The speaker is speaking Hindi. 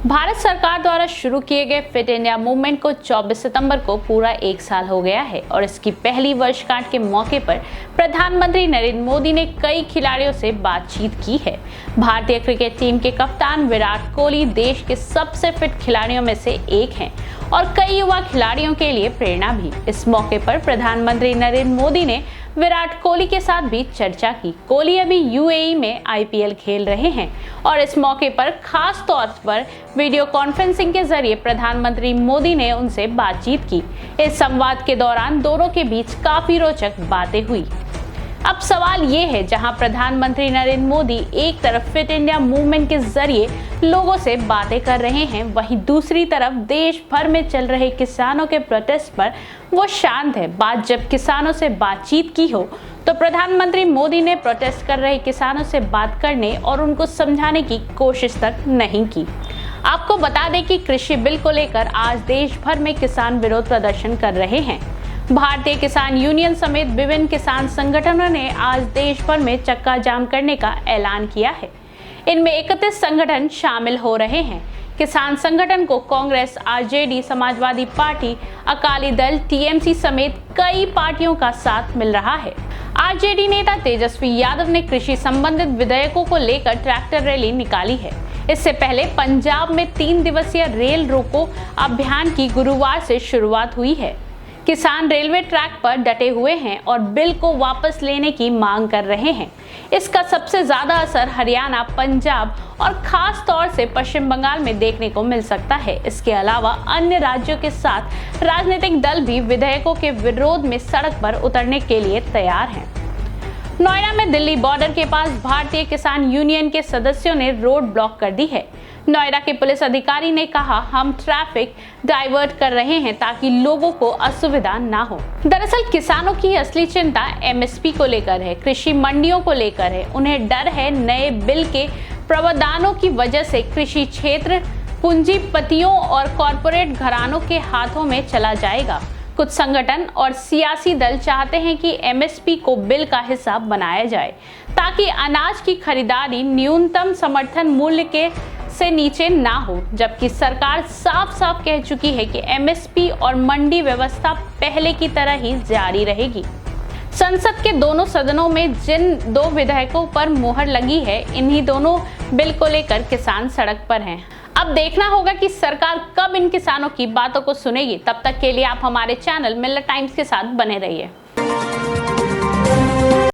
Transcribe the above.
भारत सरकार द्वारा शुरू किए गए फिट इंडिया मूवमेंट को 24 सितंबर को पूरा 1 साल हो गया है और इसकी पहली वर्षगांठ के मौके पर प्रधानमंत्री नरेंद्र मोदी ने कई खिलाड़ियों से बातचीत की है। भारतीय क्रिकेट टीम के कप्तान विराट कोहली देश के सबसे फिट खिलाड़ियों में से एक हैं और कई युवा खिलाड़ियों के लिए प्रेरणा भी। इस मौके पर प्रधानमंत्री नरेंद्र मोदी ने विराट कोहली के साथ भी चर्चा की। कोहली अभी यूएई में आईपीएल खेल रहे हैं और इस मौके पर खास तौर पर वीडियो कॉन्फ्रेंसिंग के जरिए प्रधानमंत्री मोदी ने उनसे बातचीत की। इस संवाद के दौरान दोनों के बीच काफी रोचक बातें हुई। अब सवाल ये है, जहां प्रधानमंत्री नरेंद्र मोदी एक तरफ फिट इंडिया मूवमेंट के जरिए लोगों से बातें कर रहे हैं, वहीं दूसरी तरफ देश भर में चल रहे किसानों के प्रोटेस्ट पर वो शांत है। बात जब किसानों से बातचीत की हो तो प्रधानमंत्री मोदी ने प्रोटेस्ट कर रहे किसानों से बात करने और उनको समझाने की कोशिश तक नहीं की। आपको बता दें कि कृषि बिल को लेकर आज देश भर में किसान विरोध प्रदर्शन कर रहे हैं। भारतीय किसान यूनियन समेत विभिन्न किसान संगठनों ने आज देश भर में चक्का जाम करने का ऐलान किया है। इनमें 31 संगठन शामिल हो रहे हैं। किसान संगठन को Congress, RJD, Samajwadi party, Akali Dal, TMC समेत कई पार्टियों का साथ मिल रहा है। आरजेडी नेता तेजस्वी यादव ने कृषि संबंधित विधेयकों को लेकर ट्रैक्टर रैली निकाली है। इससे पहले पंजाब में 3 दिवसीय रेल रोको अभियान की गुरुवार से शुरुआत हुई है। किसान रेलवे ट्रैक पर डटे हुए हैं और बिल को वापस लेने की मांग कर रहे हैं। इसका सबसे ज्यादा असर हरियाणा, पंजाब और खास तौर से पश्चिम बंगाल में देखने को मिल सकता है। इसके अलावा अन्य राज्यों के साथ राजनीतिक दल भी विधेयकों के विरोध में सड़क पर उतरने के लिए तैयार हैं। नोएडा में दिल्ली बॉर्डर के पास भारतीय किसान यूनियन के सदस्यों ने रोड ब्लॉक कर दी है। नोएडा के पुलिस अधिकारी ने कहा, हम ट्रैफिक डाइवर्ट कर रहे हैं ताकि लोगों को असुविधा ना हो। दरअसल किसानों की असली चिंता एमएसपी को लेकर है, कृषि मंडियों को लेकर है। उन्हें डर है नए बिल के प्रावधानों की वजह से कृषि क्षेत्र पूंजीपतियों और कॉरपोरेट घरानों के हाथों में चला जाएगा। कुछ संगठन और सियासी दल चाहते हैं कि एमएसपी को बिल का हिस्सा बनाया जाए ताकि अनाज की खरीदारी न्यूनतम समर्थन मूल्य के से नीचे ना हो, जबकि सरकार साफ साफ कह चुकी है कि एमएसपी और मंडी व्यवस्था पहले की तरह ही जारी रहेगी। संसद के दोनों सदनों में जिन 2 विधेयकों पर मुहर लगी है, इन्हीं दोनों बिल को लेकर किसान सड़क पर हैं। अब देखना होगा कि सरकार कब इन किसानों की बातों को सुनेगी। तब तक के लिए आप हमारे चैनल मिलर टाइम्स के साथ बने रहिए।